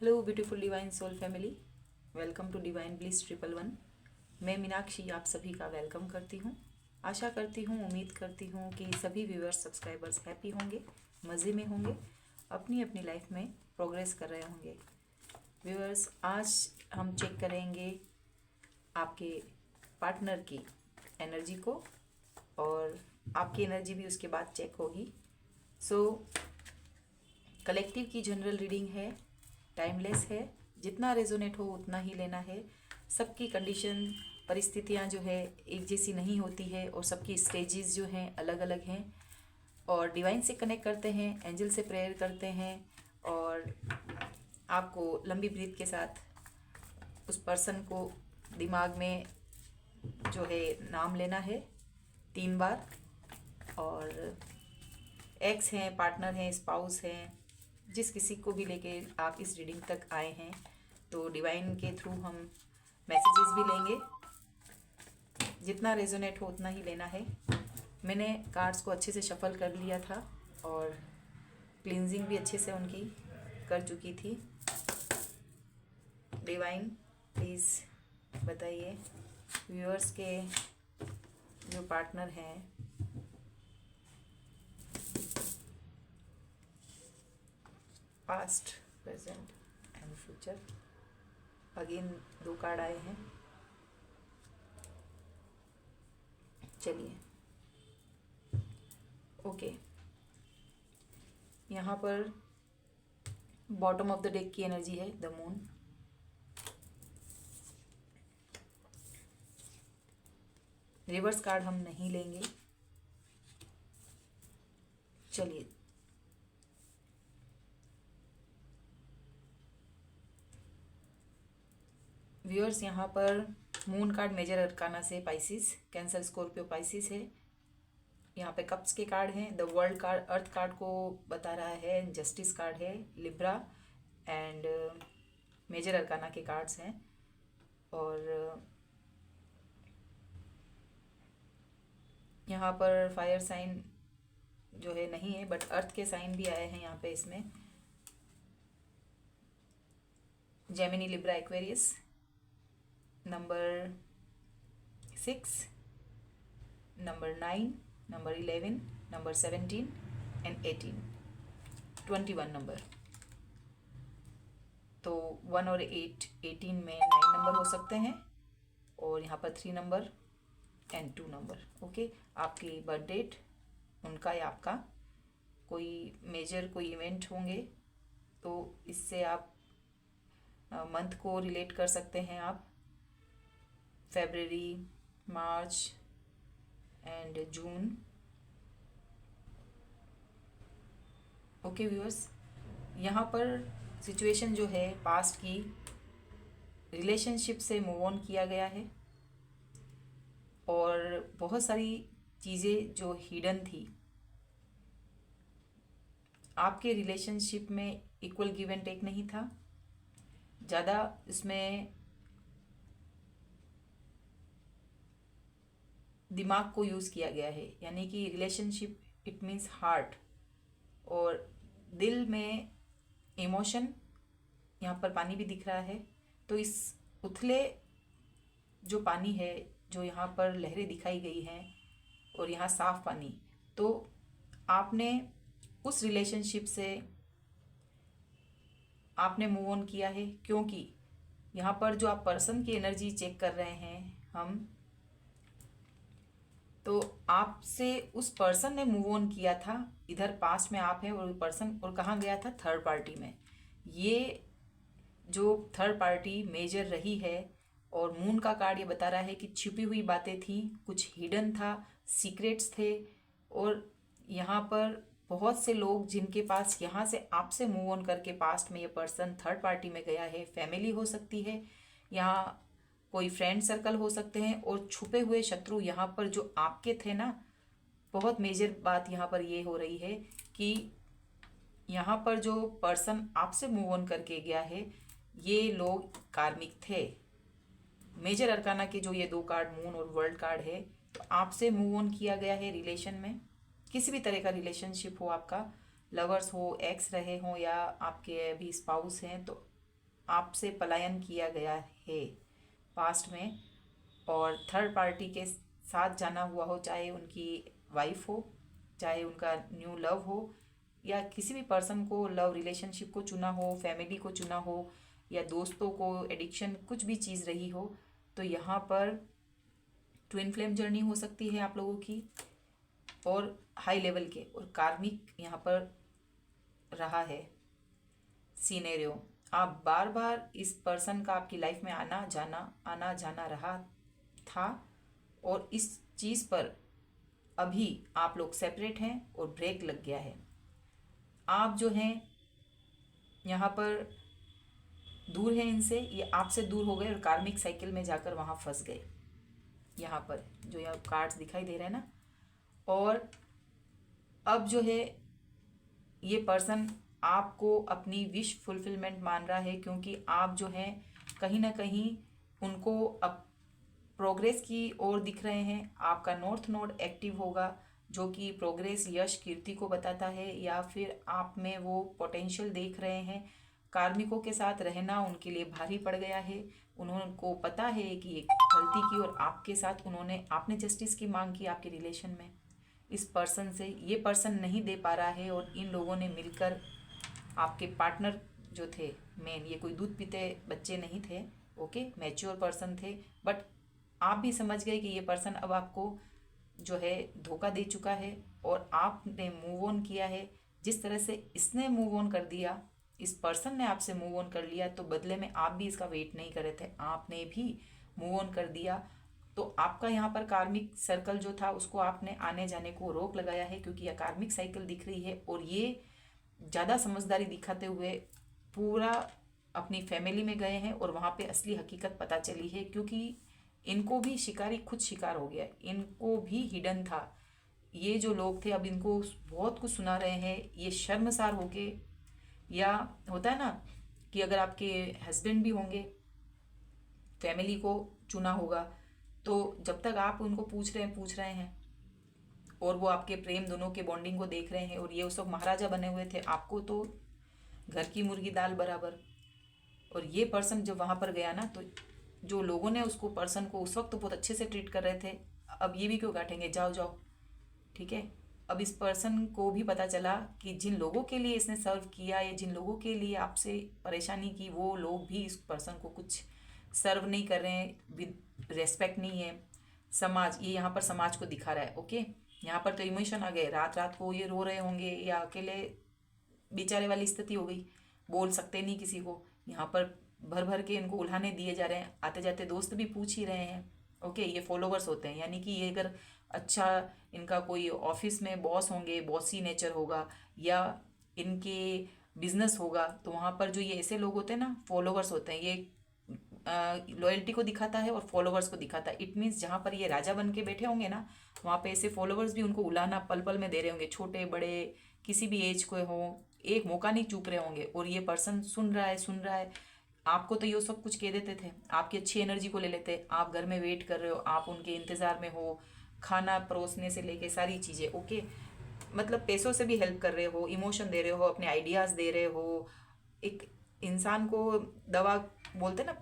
Hello beautiful divine soul family, welcome to divine bliss 111। मैं मीनाक्षी आप सभी का वेलकम करती हूँ। आशा करती हूँ, उम्मीद करती हूँ कि सभी व्यूअर्स सब्सक्राइबर्स हैप्पी होंगे, मज़े में होंगे, अपनी अपनी लाइफ में प्रोग्रेस कर रहे होंगे। व्यूअर्स, आज हम चेक करेंगे आपके पार्टनर की एनर्जी को और आपकी एनर्जी भी उसके बाद चेक होगी। सो कलेक्टिव की जनरल रीडिंग है, टाइमलेस है, जितना रेजोनेट हो उतना ही लेना है। सबकी कंडीशन परिस्थितियाँ जो है एक जैसी नहीं होती है और सबकी स्टेजेस जो हैं अलग अलग हैं। और डिवाइन से कनेक्ट करते हैं, एंजल से प्रेयर करते हैं और आपको लंबी ब्रीथ के साथ उस पर्सन को दिमाग में जो है नाम लेना है 3 बार। और एक्स हैं, पार्टनर हैं, स्पाउस हैं, जिस किसी को भी लेके आप इस रीडिंग तक आए हैं तो डिवाइन के थ्रू हम मैसेजेस भी लेंगे। जितना रेजोनेट हो उतना ही लेना है। मैंने कार्ड्स को अच्छे से शफल कर लिया था और क्लींजिंग भी अच्छे से उनकी कर चुकी थी। डिवाइन प्लीज़ बताइए व्यूअर्स के जो पार्टनर हैं past, present and future. Again 2 card आए हैं। चलिए ओके, यहाँ पर बॉटम ऑफ द डेक की एनर्जी है द मून। रिवर्स कार्ड हम नहीं लेंगे। चलिए व्यूअर्स, यहाँ पर मून कार्ड मेजर अरकाना से पाइसिस, कैंसर, स्कॉर्पियो, पाइसिस है। यहाँ पे कप्स के कार्ड हैं। The world card earth card को बता रहा है, जस्टिस कार्ड है, लिब्रा एंड मेजर अरकाना के कार्ड्स हैं। और यहाँ पर फायर साइन जो है नहीं है, बट अर्थ के साइन भी आए हैं यहाँ पे। इसमें Gemini, Libra, Aquarius, number 6, number 9, number 11, number 17 and 18, 21 number. तो 1 और 8, 18 में 9 नंबर हो सकते हैं और यहाँ पर 3 नंबर एंड 2 नंबर। ओके, आपकी बर्थ डेट, उनका या आपका कोई मेजर कोई इवेंट होंगे तो इससे आप मंथ को रिलेट कर सकते हैं। आप फरवरी, मार्च एंड जून। ओके व्यूअर्स, यहाँ पर सिचुएशन जो है पास्ट की रिलेशनशिप से मूव ऑन किया गया है और बहुत सारी चीज़ें जो हिडन थी आपके रिलेशनशिप में, इक्वल गिव एंड टेक नहीं था ज़्यादा। इसमें दिमाग को यूज़ किया गया है, यानी कि रिलेशनशिप इट मीन्स हार्ट और दिल में इमोशन। यहाँ पर पानी भी दिख रहा है, तो इस उथले जो पानी है, जो यहाँ पर लहरें दिखाई गई हैं और यहाँ साफ पानी, तो आपने उस रिलेशनशिप से आपने मूव ऑन किया है। क्योंकि यहाँ पर जो आप पर्सन की एनर्जी चेक कर रहे हैं हम, तो आपसे उस पर्सन ने मूव ऑन किया था। इधर पास्ट में आप हैं और पर्सन, और कहाँ गया था? थर्ड पार्टी में। ये जो थर्ड पार्टी मेजर रही है और मून का कार्ड ये बता रहा है कि छिपी हुई बातें थी, कुछ हिडन था, सीक्रेट्स थे। और यहाँ पर बहुत से लोग जिनके पास यहाँ से आपसे मूव ऑन करके पास्ट में ये पर्सन थर्ड पार्टी में गया है, फैमिली हो सकती है, यहाँ कोई फ्रेंड सर्कल हो सकते हैं। और छुपे हुए शत्रु यहाँ पर जो आपके थे ना, बहुत मेजर बात यहाँ पर ये हो रही है कि यहाँ पर जो पर्सन आपसे मूव ऑन करके गया है, ये लोग कार्मिक थे। मेजर अरकाना के जो ये 2 कार्ड, मून और वर्ल्ड कार्ड है, तो आपसे मूव ऑन किया गया है रिलेशन में। किसी भी तरह का रिलेशनशिप हो आपका, लवर्स हो, एक्स रहे हो या आपके अभी स्पाउस हैं, तो आपसे पलायन किया गया है पास्ट में, और थर्ड पार्टी के साथ जाना हुआ हो, चाहे उनकी वाइफ हो, चाहे उनका न्यू लव हो, या किसी भी पर्सन को लव रिलेशनशिप को चुना हो, फैमिली को चुना हो, या दोस्तों को, एडिक्शन, कुछ भी चीज़ रही हो, तो यहाँ पर ट्विन फ्लेम जर्नी हो सकती है आप लोगों की, और हाई लेवल के और कार्मिक यहाँ पर रहा है सीनेरियो। आप बार बार इस पर्सन का आपकी लाइफ में आना जाना रहा था, और इस चीज़ पर अभी आप लोग सेपरेट हैं और ब्रेक लग गया है। आप जो हैं यहाँ पर दूर हैं इनसे, ये आपसे दूर हो गए और कार्मिक साइकिल में जाकर वहाँ फंस गए। यहाँ पर जो यहाँ कार्ड्स दिखाई दे रहे हैं ना, और अब जो है ये पर्सन आपको अपनी विश फुलफिलमेंट मान रहा है, क्योंकि आप जो हैं कहीं ना कहीं उनको अब प्रोग्रेस की ओर दिख रहे हैं। आपका नॉर्थ नोड एक्टिव होगा, जो कि प्रोग्रेस, यश, कीर्ति को बताता है, या फिर आप में वो पोटेंशियल देख रहे हैं। कार्मिकों के साथ रहना उनके लिए भारी पड़ गया है। उनको पता है कि एक गलती की, और आपके साथ आपने जस्टिस की मांग की आपके रिलेशन में इस पर्सन से। ये पर्सन नहीं दे पा रहा है, और इन लोगों ने मिलकर, आपके पार्टनर जो थे मेन, ये कोई दूध पीते बच्चे नहीं थे, ओके, मैच्योर पर्सन थे, बट आप भी समझ गए कि ये पर्सन अब आपको जो है धोखा दे चुका है, और आपने मूव ऑन किया है। जिस तरह से इसने मूव ऑन कर दिया, इस पर्सन ने आपसे मूव ऑन कर लिया, तो बदले में आप भी इसका वेट नहीं कर रहे थे, आपने भी मूव ऑन कर दिया। तो आपका यहाँ पर कार्मिक सर्कल जो था उसको आपने आने जाने को रोक लगाया है, क्योंकि यह कार्मिक साइकिल दिख रही है, और ये ज़्यादा समझदारी दिखाते हुए पूरा अपनी फैमिली में गए हैं, और वहाँ पे असली हकीकत पता चली है, क्योंकि इनको भी शिकारी खुद शिकार हो गया, इनको भी हिडन था। ये जो लोग थे अब इनको बहुत कुछ सुना रहे हैं, ये शर्मसार होके, या होता है ना कि अगर आपके हस्बैंड भी होंगे, फैमिली को चुना होगा, तो जब तक आप उनको पूछ रहे हैं और वो आपके प्रेम दोनों के बॉन्डिंग को देख रहे हैं, और ये उस वक्त महाराजा बने हुए थे, आपको तो घर की मुर्गी दाल बराबर। और ये पर्सन जब वहाँ पर गया ना, तो जो लोगों ने उसको पर्सन को उस वक्त तो बहुत अच्छे से ट्रीट कर रहे थे, अब ये भी क्यों काटेंगे, जाओ जाओ, ठीक है। अब इस पर्सन को भी पता चला कि जिन लोगों के लिए इसने सर्व किया, या जिन लोगों के लिए आपसे परेशानी की, वो लोग भी इस पर्सन को कुछ सर्व नहीं कर रहे हैं, विद रेस्पेक्ट नहीं है। समाज, ये यहाँ पर समाज को दिखा रहा है, ओके। यहाँ पर तो इमोशन आ गए, रात रात को ये रो रहे होंगे, या अकेले बेचारे वाली स्थिति हो गई, बोल सकते नहीं किसी को। यहाँ पर भर भर के इनको उल्हाने दिए जा रहे हैं, आते जाते दोस्त भी पूछ ही रहे हैं, ओके। ये फॉलोवर्स होते हैं, यानी कि ये अगर अच्छा इनका कोई ऑफिस में बॉस होंगे, बॉसी नेचर होगा, या इनके बिजनेस होगा, तो वहाँ पर जो ये ऐसे लोग होते हैं ना, फॉलोवर्स होते हैं, ये लॉयल्टी को दिखाता है और फॉलोवर्स को दिखाता है। इट मीन्स जहाँ पर ये राजा बन के बैठे होंगे ना, वहाँ पे ऐसे फॉलोवर्स भी उनको उलाना पल पल में दे रहे होंगे, छोटे बड़े किसी भी एज को हो, एक मौका नहीं चूक रहे होंगे। और ये पर्सन सुन रहा है। आपको तो ये सब कुछ कह देते थे, आपकी अच्छी एनर्जी को ले लेते, आप घर में वेट कर रहे हो, आप उनके इंतज़ार में हो, खाना परोसने से लेके सारी चीज़ें, ओके। मतलब पैसों से भी हेल्प कर रहे हो, इमोशन दे रहे हो, अपने आइडियाज़ दे रहे हो। एक इंसान को दवा बोलते ना,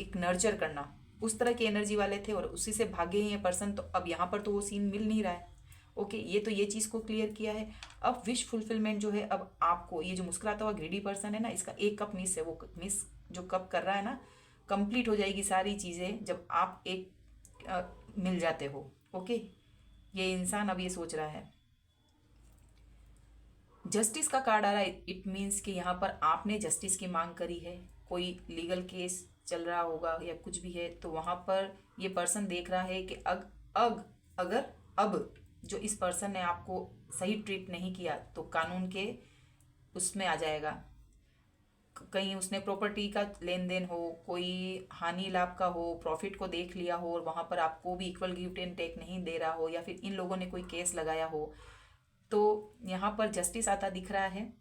एक नर्चर करना, उस तरह की एनर्जी वाले थे, और उसी से भागे ही ये पर्सन। तो अब यहाँ पर तो वो सीन मिल नहीं रहा है, ओके। ये तो ये चीज़ को क्लियर किया है। अब विश फुलफिलमेंट जो है, अब आपको ये जो मुस्कुराता हुआ ग्रीडी पर्सन है ना, इसका एक कप मिस है, वो मिस जो कप कर रहा है ना, कंप्लीट हो जाएगी सारी चीज़ें जब आप एक मिल जाते हो, ओके। ये इंसान अब ये सोच रहा है। जस्टिस का कार्ड आ रहा है, इट मीन्स कि यहाँ पर आपने जस्टिस की मांग करी है, कोई लीगल केस चल रहा होगा या कुछ भी है, तो वहाँ पर ये पर्सन देख रहा है कि अगर अब जो इस पर्सन ने आपको सही ट्रीट नहीं किया, तो कानून के उसमें आ जाएगा। कहीं उसने प्रॉपर्टी का लेन देन हो, कोई हानि लाभ का हो, प्रॉफिट को देख लिया हो, और वहाँ पर आपको भी इक्वल गिव एंड टेक नहीं दे रहा हो, या फिर इन लोगों ने कोई केस लगाया हो, तो यहाँ पर जस्टिस आता दिख रहा है।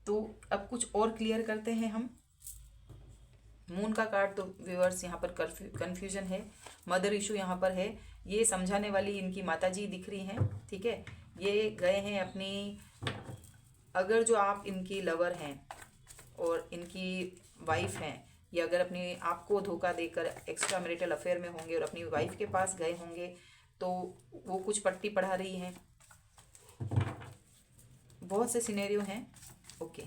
तो अब कुछ और क्लियर करते हैं हम। मून का कार्ड तो व्यूअर्स यहाँ पर कन्फ्यूजन है, मदर इशू यहाँ पर है। ये समझाने वाली इनकी माताजी दिख रही हैं, ठीक है। ये गए हैं अपनी, अगर जो आप इनकी लवर हैं, और इनकी वाइफ हैं, या अगर अपने आप को धोखा देकर एक्स्ट्रा मैरिटल अफेयर में होंगे और अपनी वाइफ के पास गए होंगे तो वो कुछ पट्टी पढ़ा रही हैं। बहुत से सिनेरियो हैं। ओके,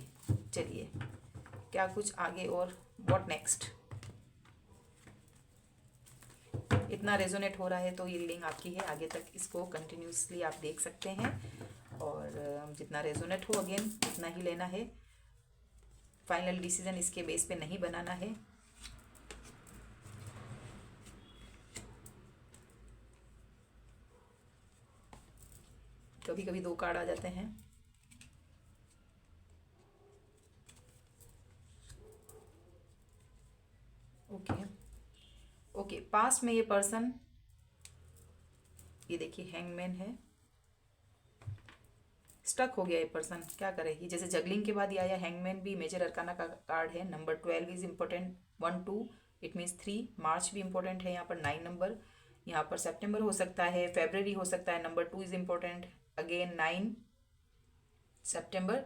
चलिए क्या कुछ आगे और व्हाट नेक्स्ट। इतना रेजोनेट हो रहा है तो ये रीडिंग आपकी है, आगे तक इसको कंटिन्यूसली आप देख सकते हैं और जितना रेजोनेट हो अगेन उतना ही लेना है। फाइनल डिसीजन इसके बेस पे नहीं बनाना है। कभी कभी 2 कार्ड आ जाते हैं। ओके ओके, पास में ये पर्सन, ये देखिए हैंगमैन है, स्टक हो गया ये पर्सन, क्या करेगी। जैसे जगलिंग के बाद ये आया हैंगमैन, भी मेजर अरकाना का कार्ड है। Number 12 is important, 1 2 it means 3। मार्च भी इम्पोर्टेंट है यहाँ पर, 9 नंबर। यहाँ पर सितंबर हो सकता है, फेबररी हो सकता है। Number 2 is important, again 9 September.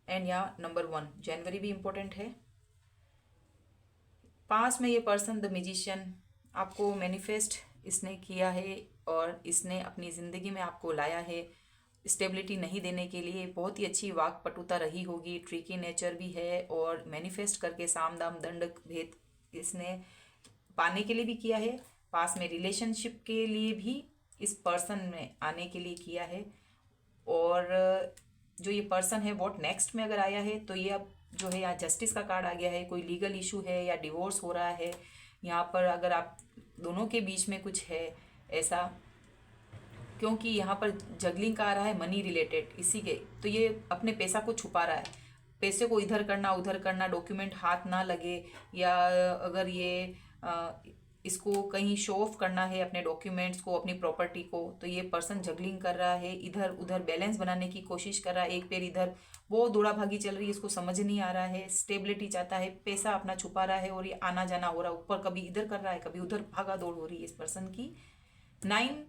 And यहाँ नंबर 1 जनवरी भी इम्पोर्टेंट है। पास में ये पर्सन द मैजिशियन, आपको मैनिफेस्ट इसने किया है और इसने अपनी ज़िंदगी में आपको लाया है स्टेबिलिटी नहीं देने के लिए। बहुत ही अच्छी वाक पटुता रही होगी, ट्रिकी नेचर भी है और मैनिफेस्ट करके साम दाम दंड भेद इसने पाने के लिए भी किया है। पास में रिलेशनशिप के लिए भी इस पर्सन में आने के लिए किया है। और जो ये पर्सन है व्हाट नेक्स्ट में अगर आया है तो ये अब जो है यहाँ जस्टिस का कार्ड आ गया है। कोई लीगल इशू है या डिवोर्स हो रहा है यहाँ पर, अगर आप दोनों के बीच में कुछ है ऐसा, क्योंकि यहाँ पर जगलिंग का आ रहा है मनी रिलेटेड इसी के, तो ये अपने पैसा को छुपा रहा है। पैसे को इधर करना उधर करना, डॉक्यूमेंट हाथ ना लगे, या अगर ये इसको कहीं शो ऑफ करना है अपने डॉक्यूमेंट्स को, अपनी प्रॉपर्टी को, तो ये पर्सन जगलिंग कर रहा है, इधर उधर बैलेंस बनाने की कोशिश कर रहा है। एक पैर इधर, वो दौड़ा भागी चल रही है, इसको समझ नहीं आ रहा है। स्टेबिलिटी चाहता है, पैसा अपना छुपा रहा है और ये आना जाना हो रहा है, ऊपर कभी इधर कर रहा है कभी उधर, भागा दौड़ हो रही है इस पर्सन की। 9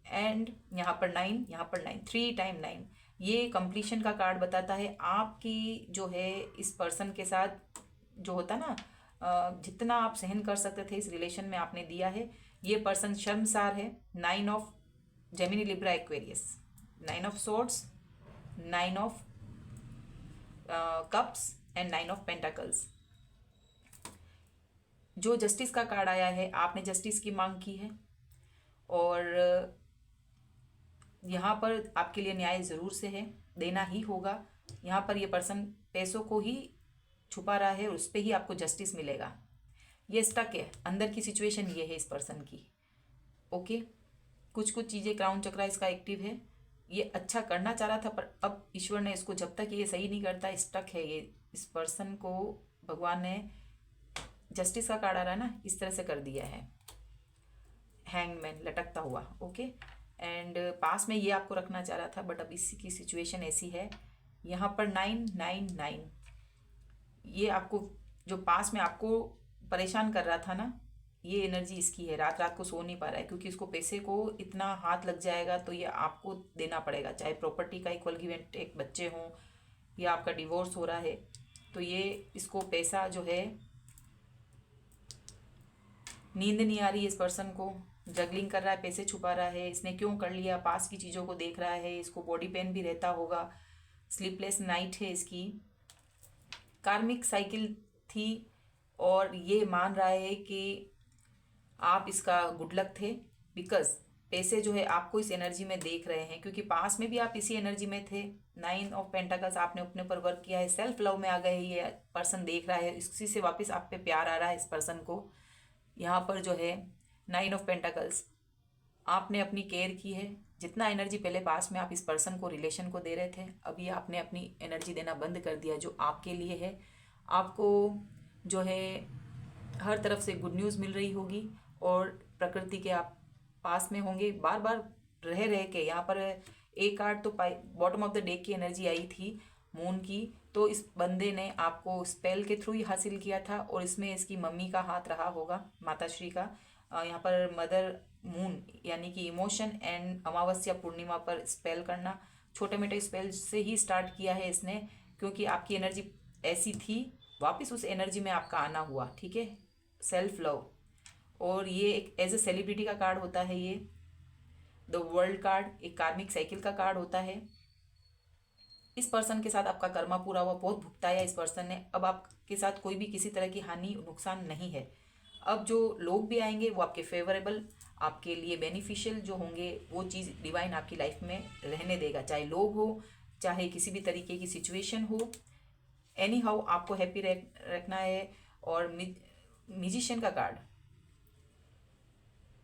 एंड यहाँ पर 9, यहाँ पर 9, 3 टाइम 9, ये कंप्लीशन का कार्ड बताता है। आपकी जो है इस पर्सन के साथ जो होता ना, जितना आप सहन कर सकते थे इस रिलेशन में आपने दिया है। ये पर्सन शर्मसार है। 9 of Gemini Libra Aquarius, 9 of swords, 9 of cups and 9 of pentacles. जो जस्टिस का कार्ड आया है, आपने जस्टिस की मांग की है और यहाँ पर आपके लिए न्याय ज़रूर से है, देना ही होगा। यहाँ पर ये पर्सन पैसों को ही छुपा रहा है और उस पर ही आपको जस्टिस मिलेगा। ये स्टक है, अंदर की सिचुएशन ये है इस पर्सन की। ओके, कुछ कुछ चीज़ें, क्राउन चक्रा इसका एक्टिव है, ये अच्छा करना चाह रहा था पर अब ईश्वर ने इसको, जब तक ये सही नहीं करता, स्टक है ये। इस पर्सन को भगवान ने, जस्टिस का कार्ड आ रहा है ना, इस तरह से कर दिया है, हैंगमैन लटकता हुआ। ओके, एंड पास में ये आपको रखना चाह रहा था बट अब इसी की सिचुएशन ऐसी है। यहाँ पर 9 9 9, ये आपको जो पास में आपको परेशान कर रहा था ना, ये एनर्जी इसकी है। रात रात को सो नहीं पा रहा है क्योंकि इसको पैसे को इतना हाथ लग जाएगा तो ये आपको देना पड़ेगा, चाहे प्रॉपर्टी का इक्वल गिव एंड टेक, बच्चे हों या आपका डिवोर्स हो रहा है, तो ये इसको पैसा जो है, नींद नहीं आ रही है इस पर्सन को, जगलिंग कर रहा है, पैसे छुपा रहा है। इसने क्यों कर लिया, पास की चीज़ों को देख रहा है, इसको बॉडी पेन भी रहता होगा, स्लीपलेस नाइट है इसकी, कार्मिक साइकिल थी और ये मान रहा है कि आप इसका गुड लक थे बिकॉज पैसे जो है आपको इस एनर्जी में देख रहे हैं, क्योंकि पास में भी आप इसी एनर्जी में थे। 9 ऑफ पेंटाकल्स, आपने अपने ऊपर वर्क किया है, सेल्फ लव में आ गए, ये पर्सन देख रहा है, इसी से वापस आप पे प्यार आ रहा है इस पर्सन को। यहाँ पर जो है 9 ऑफ पेंटाकल्स, आपने अपनी केयर की है। जितना एनर्जी पहले पास में आप इस पर्सन को, रिलेशन को दे रहे थे, अभी आपने अपनी एनर्जी देना बंद कर दिया जो आपके लिए है। आपको जो है हर तरफ से गुड न्यूज़ मिल रही होगी और प्रकृति के आप पास में होंगे। बार बार रह के यहाँ पर एक कार्ड तो बॉटम ऑफ द डेक की एनर्जी आई थी मून की, तो इस बंदे ने आपको स्पेल के थ्रू ही हासिल किया था और इसमें इसकी मम्मी का हाथ रहा होगा, माता श्री का। यहाँ पर मदर मून यानी कि इमोशन एंड अमावस्या पूर्णिमा पर स्पेल करना, छोटे मोटे स्पेल से ही स्टार्ट किया है इसने, क्योंकि आपकी एनर्जी ऐसी थी, वापस उस एनर्जी में आपका आना हुआ, ठीक है। सेल्फ लव, और ये एक एज ए सेलिब्रिटी का कार्ड होता है। ये द वर्ल्ड कार्ड एक कार्मिक साइकिल का कार्ड होता है। इस पर्सन के साथ आपका कर्मा पूरा हुआ, बहुत भुगताया इस पर्सन ने। अब आपके साथ कोई भी किसी तरह की हानि नुकसान नहीं है। अब जो लोग भी आएंगे वो आपके फेवरेबल, आपके लिए बेनिफिशियल जो होंगे, वो चीज़ डिवाइन आपकी लाइफ में रहने देगा, चाहे लोग हो, चाहे किसी भी तरीके की सिचुएशन हो। एनी हाउ आपको हैप्पी रखना है। और म्यूजिशियन का कार्ड,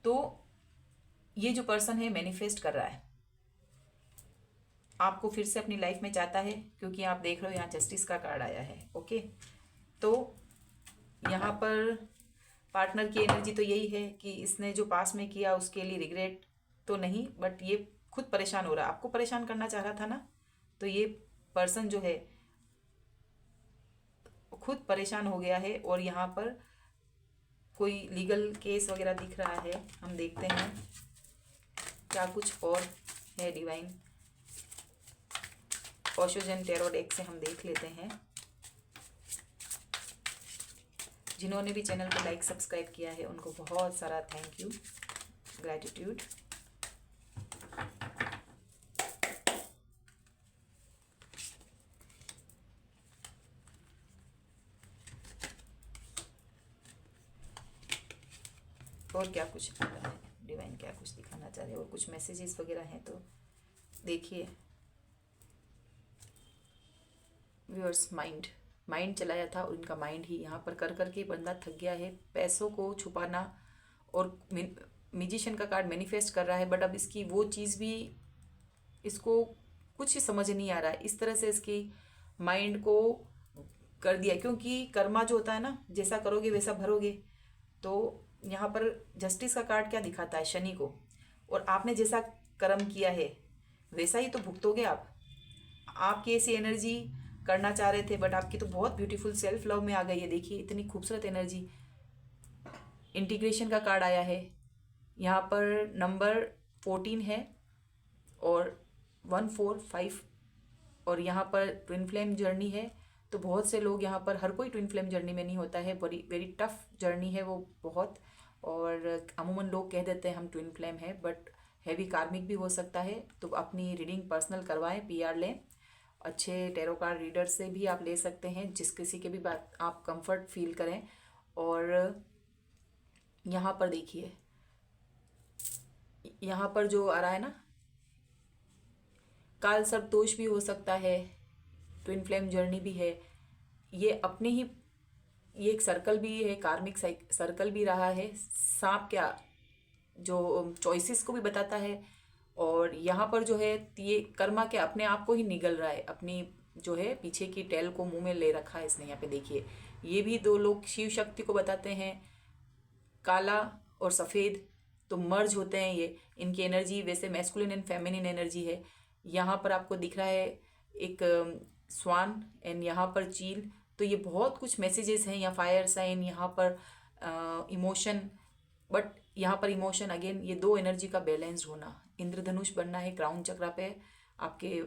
तो ये जो पर्सन है मैनिफेस्ट कर रहा है, आपको फिर से अपनी लाइफ में चाहता है, क्योंकि आप देख रहे हो यहाँ जस्टिस का कार्ड आया है। ओके, तो यहाँ पर पार्टनर की एनर्जी तो यही है कि इसने जो पास में किया उसके लिए रिग्रेट तो नहीं, बट ये खुद परेशान हो रहा है, आपको परेशान करना चाह रहा था ना, तो ये पर्सन जो है खुद परेशान हो गया है। और यहाँ पर कोई लीगल केस वगैरह दिख रहा है, हम देखते हैं क्या कुछ और है। डिवाइन ओशोजन टैरो डेक से हम देख लेते हैं। जिन्होंने भी चैनल को लाइक सब्सक्राइब किया है उनको बहुत सारा थैंक यू, ग्रैटिट्यूड। और क्या कुछ आ रहा है, डिवाइन क्या कुछ दिखाना चाह रहे हैं, और कुछ मैसेजेस वगैरह हैं तो देखिए। व्यूअर्स, माइंड चलाया था, और इनका माइंड ही यहाँ पर कर करके बंदा थक गया है। पैसों को छुपाना, और म्यूजिशियन का कार्ड मैनिफेस्ट कर रहा है, बट अब इसकी वो चीज़ भी इसको कुछ समझ नहीं आ रहा है। इस तरह से इसकी माइंड को कर दिया, क्योंकि कर्मा जो होता है ना, जैसा करोगे वैसा भरोगे। तो यहाँ पर जस्टिस का कार्ड क्या दिखाता है, शनि को, और आपने जैसा कर्म किया है वैसा ही तो भुगतोगे आप। आपकी ऐसी एनर्जी करना चाह रहे थे, बट आपकी तो बहुत ब्यूटीफुल सेल्फ लव में आ गई है। देखिए इतनी खूबसूरत एनर्जी। इंटीग्रेशन का कार्ड आया है, यहाँ पर नंबर 14 है और 145, और यहाँ पर ट्विन फ्लेम जर्नी है। तो बहुत से लोग यहाँ पर, हर कोई ट्विन फ्लेम जर्नी में नहीं होता है, बड़ी वेरी टफ जर्नी है वो बहुत। और अमूमन लोग कह देते हैं हम ट्विन फ्लेम है, बट हैवी कार्मिक भी हो सकता है। तो अपनी रीडिंग पर्सनल करवाएं, पीआर लें। अच्छे टैरो कार्ड रीडर से भी आप ले सकते हैं, जिस किसी के भी बात आप कंफर्ट फील करें। और यहाँ पर देखिए, यहाँ पर जो आ रहा है ना, काल सर्प दोष भी हो सकता है, ट्विन फ्लेम जर्नी भी है। ये अपने ही, ये एक सर्कल भी है, कार्मिक सर्कल भी रहा है। सांप क्या जो चॉइसेस को भी बताता है, और यहाँ पर जो है ये कर्मा के अपने आप को ही निगल रहा है, अपनी जो है पीछे की टेल को मुंह में ले रखा है इसने। यहाँ पे देखिए, ये भी दो लोग शिव शक्ति को बताते हैं, काला और सफ़ेद, तो मर्ज होते हैं ये। इनकी एनर्जी वैसे मैस्कुलिन एंड फेमिनिन एनर्जी है। यहाँ पर आपको दिख रहा है एक स्वान, एंड यहाँ पर चील। तो ये बहुत कुछ मैसेजेस हैं, या फायर साइन, यहाँ पर इमोशन, बट यहाँ पर इमोशन अगेन, ये दो एनर्जी का बैलेंस्ड होना। इंद्रधनुष बनना है क्राउन चक्रा पे आपके,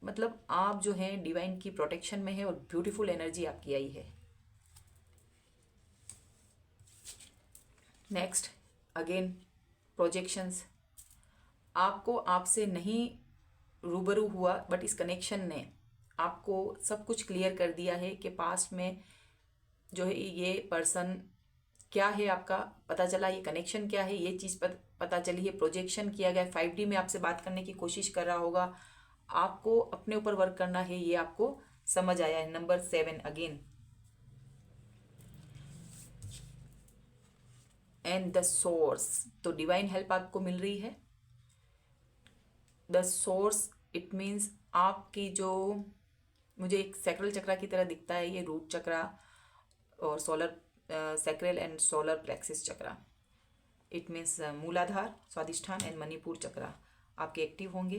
मतलब आप जो है डिवाइन की प्रोटेक्शन में है, और ब्यूटीफुल एनर्जी आपकी आई है। नेक्स्ट अगेन प्रोजेक्शंस, आपको आपसे नहीं रूबरू हुआ, बट इस कनेक्शन ने आपको सब कुछ क्लियर कर दिया है कि पास्ट में जो है ये पर्सन क्या है, आपका पता चला, ये कनेक्शन क्या है, ये चीज़ पता चली है। प्रोजेक्शन किया गया, 5D में आपसे बात करने की कोशिश कर रहा होगा, आपको अपने ऊपर वर्क करना है, ये आपको समझ आया है। Number 7 again, and the source, तो डिवाइन हेल्प आपको मिल रही है। द सोर्स इट मीन्स आपकी जो, मुझे एक सैक्रल चक्रा की तरह दिखता है ये, रूट चक्रा और solar sacral and solar plexus chakra. It means मूलाधार, स्वादिष्ठान एंड मणिपुर चक्रा आपके एक्टिव होंगे,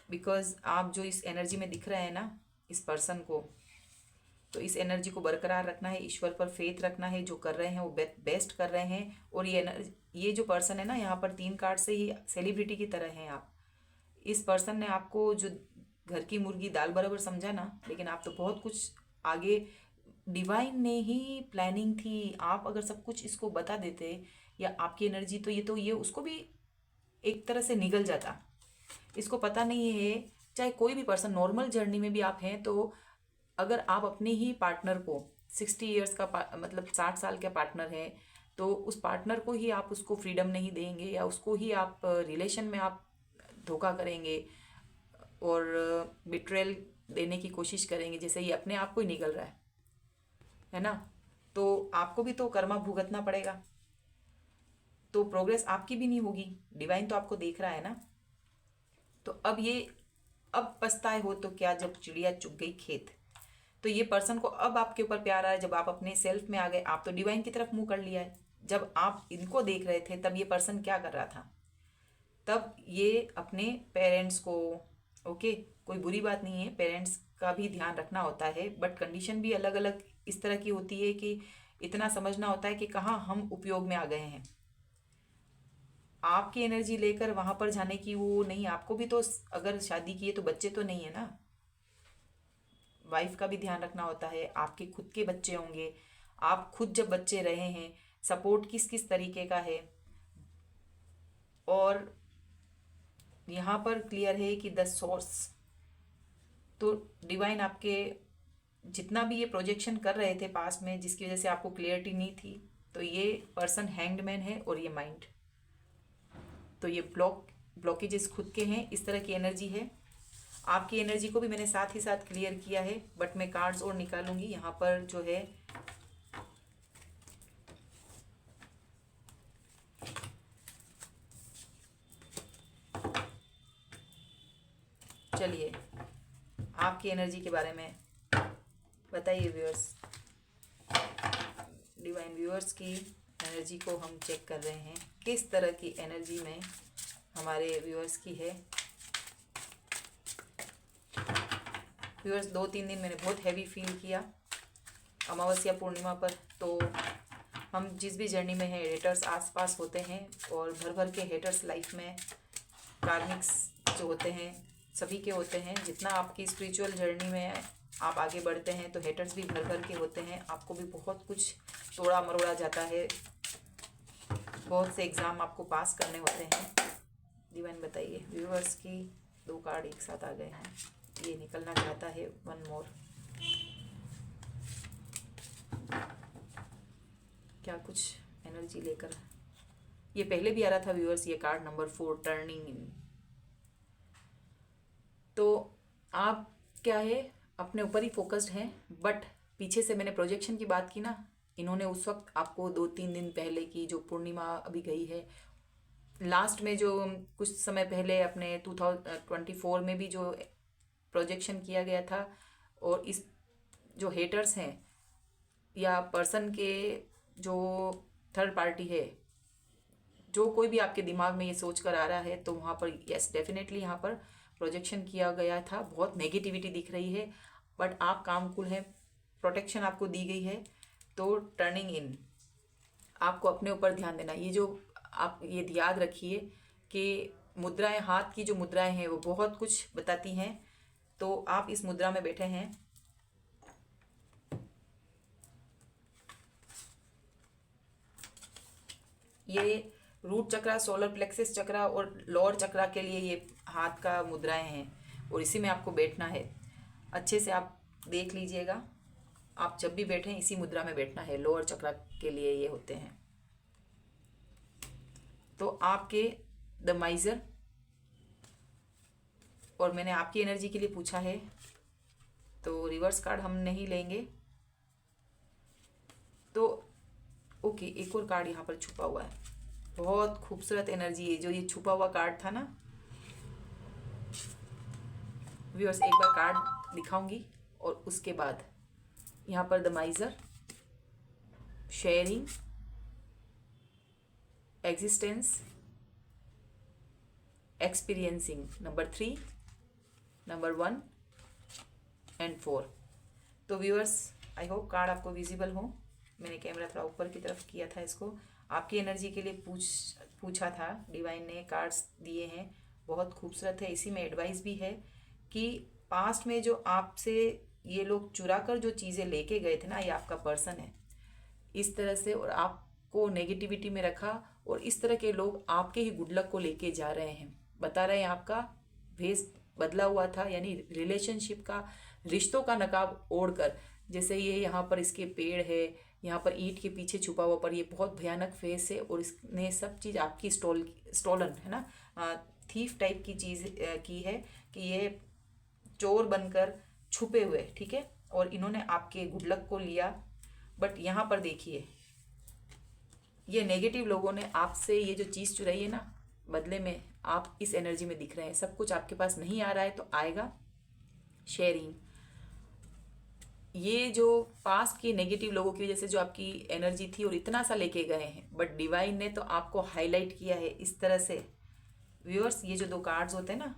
बिकॉज आप जो इस एनर्जी में दिख रहे हैं ना इस पर्सन को, तो इस एनर्जी को बरकरार रखना है, ईश्वर पर फेथ रखना है, जो कर रहे हैं वो बेस्ट कर रहे हैं। और ये जो पर्सन है ना, यहाँ पर 3 कार्ड से ही सेलिब्रिटी की तरह हैं आप। इस पर्सन ने आपको जो घर की मुर्गी दाल बराबर समझा ना, लेकिन आप तो बहुत कुछ आगे डिवाइन ने ही प्लानिंग थी। आप अगर सब कुछ इसको बता देते या आपकी एनर्जी, तो ये उसको भी एक तरह से निगल जाता। इसको पता नहीं है। चाहे कोई भी पर्सन नॉर्मल जर्नी में भी आप हैं, तो अगर आप अपने ही पार्टनर को 60 ईयर्स का मतलब 60 साल का पार्टनर है, तो उस पार्टनर को ही आप उसको फ्रीडम नहीं देंगे या उसको ही आप रिलेशन में आप धोखा करेंगे और बिट्रेल देने की कोशिश करेंगे, जैसे ये अपने आप को ही निकल रहा है ना। तो आपको भी तो कर्मा भुगतना पड़ेगा, तो प्रोग्रेस आपकी भी नहीं होगी। डिवाइन तो आपको देख रहा है ना। तो अब पछताए हो तो क्या, जब चिड़िया चुग गई खेत। तो ये पर्सन को अब आपके ऊपर प्यार आया जब आप अपने सेल्फ में आ गए। आप तो डिवाइन की तरफ मुंह कर लिया है। जब आप इनको देख रहे थे तब ये पर्सन क्या कर रहा था, तब ये अपने पेरेंट्स को, ओके कोई बुरी बात नहीं है, पेरेंट्स का भी ध्यान रखना होता है, बट कंडीशन भी अलग अलग इस तरह की होती है कि इतना समझना होता है कि कहाँ हम उपयोग में आ गए हैं। आपकी एनर्जी लेकर वहां पर जाने की वो नहीं। आपको भी तो अगर शादी की है तो बच्चे तो नहीं है ना, वाइफ का भी ध्यान रखना होता है। आपके खुद के बच्चे होंगे, आप खुद जब बच्चे रहे हैं, सपोर्ट किस किस तरीके का है। और यहाँ पर क्लियर है कि द सोर्स, तो डिवाइन आपके जितना भी ये प्रोजेक्शन कर रहे थे पास्ट में, जिसकी वजह से आपको क्लियरिटी नहीं थी, तो ये पर्सन हैंग्ड मैन है और ये माइंड, तो ये ब्लॉकेजेस खुद के हैं। इस तरह की एनर्जी है। आपकी एनर्जी को भी मैंने साथ ही साथ क्लियर किया है, बट मैं कार्ड्स और निकालूंगी। यहाँ पर जो है चलिए आपकी एनर्जी के बारे में बताइए व्यूअर्स। डिवाइन व्यूअर्स की एनर्जी को हम चेक कर रहे हैं, किस तरह की एनर्जी में हमारे व्यूअर्स की है। व्यूअर्स 2-3 दिन मैंने बहुत हैवी फील किया अमावस्या पूर्णिमा पर। तो हम जिस भी जर्नी में हैं, हेटर्स आसपास होते हैं और भर भर के हेटर्स लाइफ में, कार्मिक्स जो होते हैं सभी के होते हैं। जितना आपकी स्पिरिचुअल जर्नी में आप आगे बढ़ते हैं तो हेटर्स भी भर भर के होते हैं। आपको भी बहुत कुछ तोड़ा मरोड़ा जाता है, बहुत से एग्ज़ाम आपको पास करने होते हैं। डिवाइन बताइए व्यूअर्स की 2 कार्ड एक साथ आ गए हैं। ये निकलना चाहता है 1 मोर। क्या कुछ एनर्जी लेकर, ये पहले भी आ रहा था व्यूअर्स, ये कार्ड नंबर 4 टर्निंग इन। तो आप क्या है अपने ऊपर ही फोकस्ड हैं, बट पीछे से मैंने प्रोजेक्शन की बात की ना, इन्होंने उस वक्त आपको 2-3 दिन पहले की जो पूर्णिमा अभी गई है, लास्ट में जो कुछ समय पहले अपने 2024 में भी जो प्रोजेक्शन किया गया था, और इस जो हेटर्स हैं या पर्सन के जो थर्ड पार्टी है, जो कोई भी आपके दिमाग में ये सोच कर आ रहा है, तो वहाँ पर यस डेफिनेटली यहाँ पर प्रोजेक्शन किया गया था। बहुत नेगेटिविटी दिख रही है, बट आप काम कूल हैं, प्रोटेक्शन आपको दी गई है। तो टर्निंग इन, आपको अपने ऊपर ध्यान देना। ये जो आप ये याद रखिए कि मुद्राएं, हाथ की जो मुद्राएं हैं वो बहुत कुछ बताती हैं। तो आप इस मुद्रा में बैठे हैं, ये रूट चक्रा, सोलर प्लेक्सिस चक्रा और लोअर चक्रा के लिए ये हाथ का मुद्राएं हैं और इसी में आपको बैठना है। अच्छे से आप देख लीजिएगा, आप जब भी बैठें इसी मुद्रा में बैठना है। लोअर चक्रा के लिए ये होते हैं। तो आपके द माइजर, और मैंने आपकी एनर्जी के लिए पूछा है, तो रिवर्स कार्ड हम नहीं लेंगे। तो ओके, एक और कार्ड यहाँ पर छुपा हुआ है, बहुत खूबसूरत एनर्जी है। जो ये छुपा हुआ कार्ड था ना व्यूअर्स, एक बार कार्ड दिखाऊंगी और उसके बाद यहाँ पर the माइजर, sharing, existence, experiencing, number 3, number 1 and 4। तो व्यूअर्स आई होप कार्ड आपको विजिबल हो। मैंने कैमरा थोड़ा ऊपर की तरफ किया था इसको। आपकी एनर्जी के लिए पूछा था, डिवाइन ने कार्ड्स दिए हैं, बहुत खूबसूरत है। इसी में एडवाइस भी है कि पास्ट में जो आपसे ये लोग चुरा कर जो चीज़ें लेके गए थे ना, ये आपका पर्सन है इस तरह से, और आपको नेगेटिविटी में रखा, और इस तरह के लोग आपके ही गुड लक को लेके जा रहे हैं। बता रहे हैं आपका भेष बदला हुआ था, यानी रिलेशनशिप का, रिश्तों का नकाब ओढ़कर। जैसे ये यहाँ पर इसके पेड़ है, यहाँ पर ईंट के पीछे छुपा हुआ, पर ये बहुत भयानक फेस है, और इसने सब चीज़ आपकी स्टोलन है ना, थीफ टाइप की चीज़ की है, कि ये चोर बनकर छुपे हुए, ठीक है, और इन्होंने आपके गुड लक को लिया। बट यहाँ पर देखिए, ये नेगेटिव लोगों ने आपसे ये जो चीज़ चुराई है ना, बदले में आप इस एनर्जी में दिख रहे हैं। सब कुछ आपके पास नहीं आ रहा है तो आएगा। शेयरिंग, ये जो पास्ट के नेगेटिव लोगों की वजह से जो आपकी एनर्जी थी और इतना सा लेके गए हैं, बट डिवाइन ने तो आपको हाईलाइट किया है इस तरह से। व्यूअर्स, ये जो 2 कार्ड्स होते हैं ना,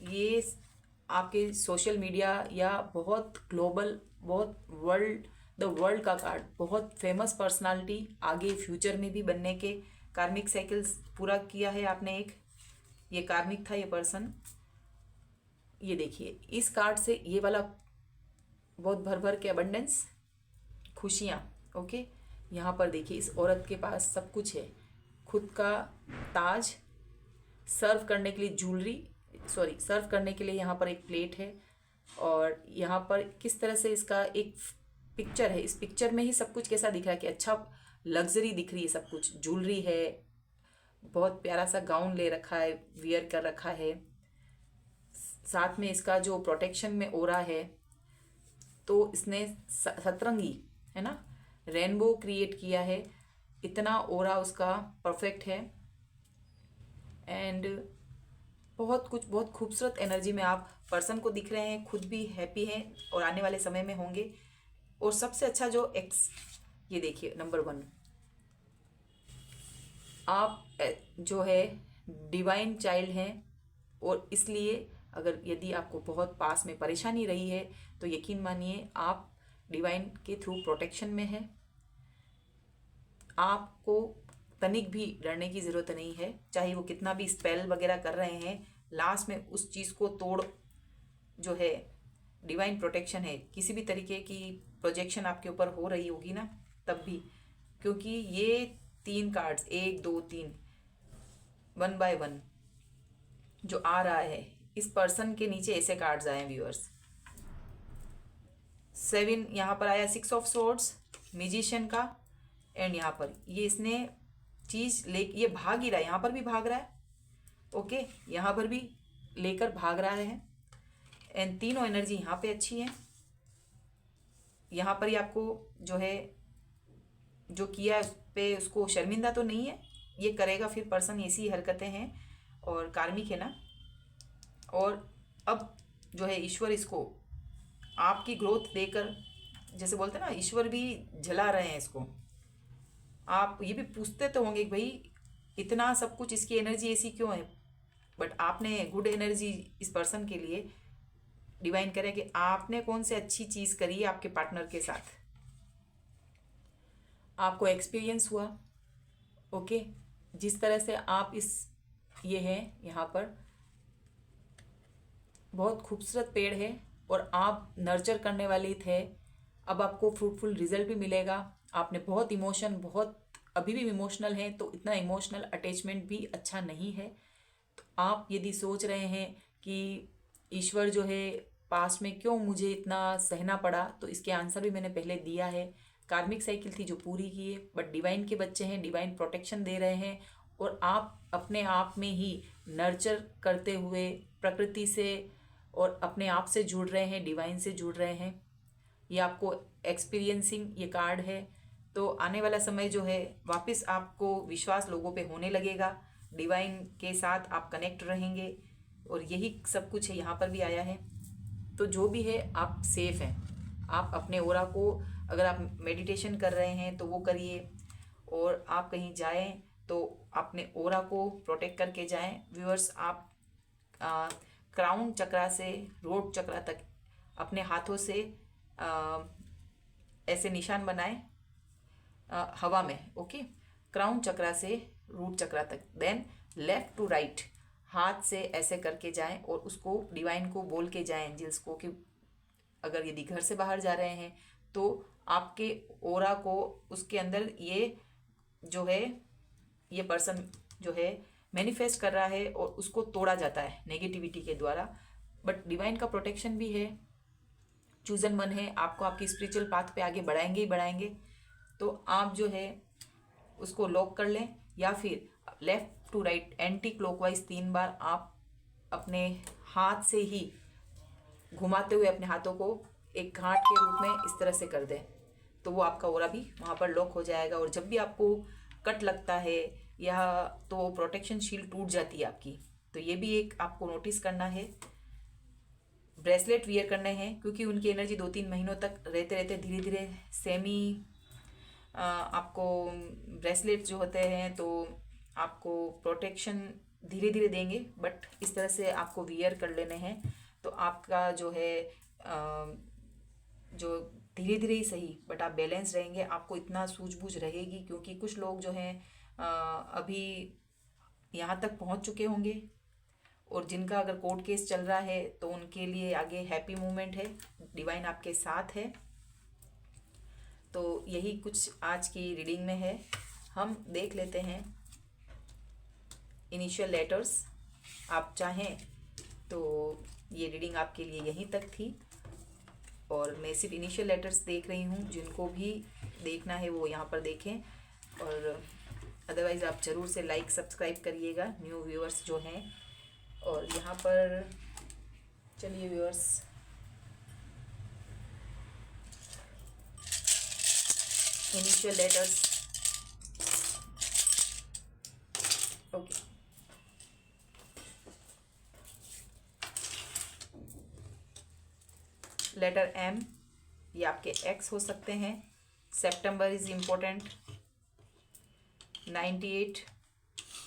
ये आपके सोशल मीडिया या बहुत ग्लोबल, बहुत वर्ल्ड का कार्ड, बहुत फेमस पर्सनालिटी, आगे फ्यूचर में भी बनने के कार्मिक साइकिल्स पूरा किया है आपने एक। ये कार्मिक था ये पर्सन। ये देखिए, इस कार्ड से ये वाला बहुत भर भर के अबंडेंस, खुशियाँ, ओके। यहाँ पर देखिए, इस औरत के पास सब कुछ है, खुद का ताज, सर्व करने के लिए ज्वेलरी, सर्व करने के लिए यहाँ पर एक प्लेट है, और यहाँ पर किस तरह से इसका एक पिक्चर है। इस पिक्चर में ही सब कुछ कैसा दिख रहा है कि अच्छा लग्जरी दिख रही है, सब कुछ ज्वेलरी है, बहुत प्यारा सा गाउन ले रखा है, वियर कर रखा है। साथ में इसका जो प्रोटेक्शन में ओरा है, तो इसने सतरंगी है ना, रेनबो क्रिएट किया है, इतना ओरा उसका परफेक्ट है। एंड बहुत कुछ, बहुत खूबसूरत एनर्जी में आप पर्सन को दिख रहे हैं, खुद भी हैप्पी हैं और आने वाले समय में होंगे। और सबसे अच्छा जो ये देखिए, नंबर 1, आप जो है डिवाइन चाइल्ड हैं, और इसलिए अगर यदि आपको बहुत पास में परेशानी रही है तो यकीन मानिए आप डिवाइन के थ्रू प्रोटेक्शन में है। आपको तनिक भी डरने की ज़रूरत नहीं है, चाहे वो कितना भी स्पेल वगैरह कर रहे हैं, लास्ट में उस चीज़ को तोड़ जो है डिवाइन प्रोटेक्शन है। किसी भी तरीके की प्रोजेक्शन आपके ऊपर हो रही होगी ना, तब भी, क्योंकि ये 3 कार्ड्स, 1 2 3, 1 बाय 1 जो आ रहा है, इस पर्सन के नीचे ऐसे कार्ड्स आए हैं व्यूअर्स। 7 यहाँ पर आया, 6 ऑफ सोर्ड्स, म्यूजिशियन का, एंड यहाँ पर ये इसने चीज़ ले, ये भाग ही रहा है, यहाँ पर भी भाग रहा है, ओके, यहाँ पर भी लेकर भाग रहा है। एंड तीनों एनर्जी यहाँ पे अच्छी है। यहाँ पर ही आपको जो है जो किया उस पे उसको शर्मिंदा तो नहीं है, ये करेगा फिर पर्सन, ऐसी हरकतें हैं और कार्मिक है ना। और अब जो है ईश्वर इसको आपकी ग्रोथ देकर, जैसे बोलते हैं ना, ईश्वर भी जला रहे हैं इसको। आप ये भी पूछते तो होंगे कि भाई इतना सब कुछ, इसकी एनर्जी ऐसी क्यों है, बट आपने गुड एनर्जी इस पर्सन के लिए डिवाइन करे कि आपने कौन से अच्छी चीज़ करी है आपके पार्टनर के साथ, आपको एक्सपीरियंस हुआ, ओके। जिस तरह से आप ये है, यहाँ पर बहुत खूबसूरत पेड़ है और आप नर्चर करने वाले थे, अब आपको फ्रूटफुल रिजल्ट भी मिलेगा। आपने बहुत इमोशन, बहुत अभी भी इमोशनल हैं, तो इतना इमोशनल अटैचमेंट भी अच्छा नहीं है। तो आप यदि सोच रहे हैं कि ईश्वर जो है पास्ट में क्यों मुझे इतना सहना पड़ा, तो इसके आंसर भी मैंने पहले दिया है। कार्मिक साइकिल थी जो पूरी की है, बट डिवाइन के बच्चे हैं, डिवाइन प्रोटेक्शन दे रहे हैं, और आप अपने आप में ही नर्चर करते हुए प्रकृति से और अपने आप से जुड़ रहे हैं, डिवाइन से जुड़ रहे हैं। ये आपको एक्सपीरियंसिंग ये कार्ड है। तो आने वाला समय जो है वापस आपको विश्वास लोगों पे होने लगेगा, डिवाइन के साथ आप कनेक्ट रहेंगे, और यही सब कुछ है, यहाँ पर भी आया है। तो जो भी है आप सेफ हैं। आप अपने ओरा को, अगर आप मेडिटेशन कर रहे हैं तो वो करिए, और आप कहीं जाएं तो अपने ओरा को प्रोटेक्ट करके जाएं। व्यूअर्स, आप क्राउन चक्रा से रोट चक्रा तक अपने हाथों से ऐसे निशान बनाएं हवा में, ओके। क्राउन चक्रा से रूट चक्रा तक, देन लेफ्ट टू राइट हाथ से ऐसे करके जाएं, और उसको डिवाइन को बोल के जाएं, जिसको कि अगर यदि घर से बाहर जा रहे हैं तो आपके ओरा को उसके अंदर ये जो है ये पर्सन जो है मैनिफेस्ट कर रहा है और उसको तोड़ा जाता है नेगेटिविटी के द्वारा। बट डिवाइन का प्रोटेक्शन भी है, चूजन मन है, आपको आपकी स्पिरिचुअल पाथ पे आगे बढ़ाएंगे ही बढ़ाएंगे। तो आप जो है उसको लॉक कर लें या फिर left to right anti clockwise 3 बार आप अपने हाथ से ही घुमाते हुए अपने हाथों को एक घाट के रूप में इस तरह से कर दें, तो वो आपका ओरा भी वहाँ पर लॉक हो जाएगा। और जब भी आपको कट लगता है या तो प्रोटेक्शन शील्ड टूट जाती है आपकी, तो ये भी एक आपको नोटिस करना है। ब्रेसलेट वियर करने हैं क्योंकि उनकी एनर्जी 2-3 महीनों तक रहते रहते धीरे धीरे सेमी आपको ब्रेसलेट जो होते हैं तो आपको प्रोटेक्शन धीरे धीरे देंगे, बट इस तरह से आपको वियर कर लेने हैं। तो आपका जो है जो धीरे धीरे ही सही बट आप बैलेंस रहेंगे, आपको इतना सूझबूझ रहेगी। क्योंकि कुछ लोग जो हैं अभी यहाँ तक पहुँच चुके होंगे और जिनका अगर कोर्ट केस चल रहा है तो उनके लिए आगे हैप्पी मोमेंट है, डिवाइन आपके साथ है। तो यही कुछ आज की रीडिंग में है। हम देख लेते हैं इनिशियल लेटर्स। आप चाहें तो ये रीडिंग आपके लिए यहीं तक थी और मैं सिर्फ इनिशियल लेटर्स देख रही हूँ, जिनको भी देखना है वो यहाँ पर देखें। और अदरवाइज़ आप ज़रूर से लाइक सब्सक्राइब करिएगा, न्यू व्यूअर्स जो हैं। और यहाँ पर चलिए viewers, initial letters. Okay, letter M, ये आपके एक्स हो सकते हैं। सितंबर इज़ इम्पोर्टेंट। 98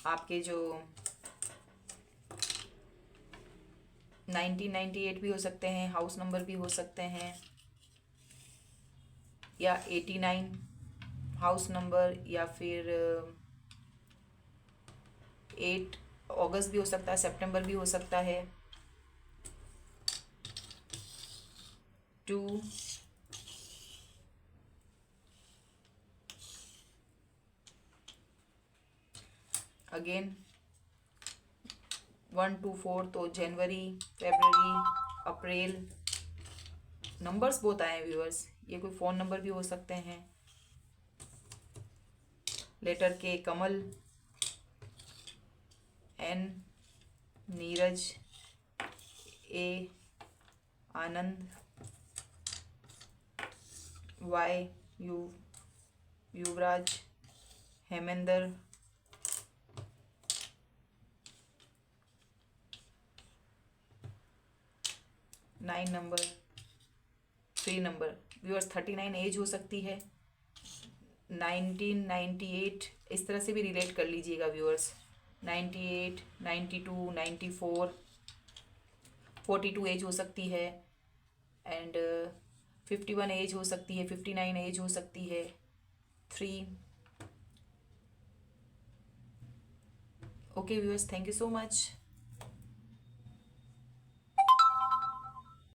आपके जो 1998 भी हो सकते हैं, हाउस नंबर भी हो सकते हैं, या 89 हाउस नंबर, या फिर 8 अगस्त भी हो सकता है, सितंबर भी हो सकता है। 2 अगेन 1 2 4, तो जनवरी, फरवरी, अप्रैल नंबर्स बहुत आए हैं व्यूअर्स। ये कोई फ़ोन नंबर भी हो सकते हैं। Letter K Kamal, N Neeraj, A Anand, Y Yuvraj, Hemendra, 9 number, 3 number. Viewers 39 age हो सकती है, 1998 इस तरह से भी रिलेट कर लीजिएगा व्यूअर्स। 98, 92, 94, 42 एज हो सकती है, एंड 51 एज हो सकती है, 59 एज हो सकती है, 3। Okay viewers, thank you so much.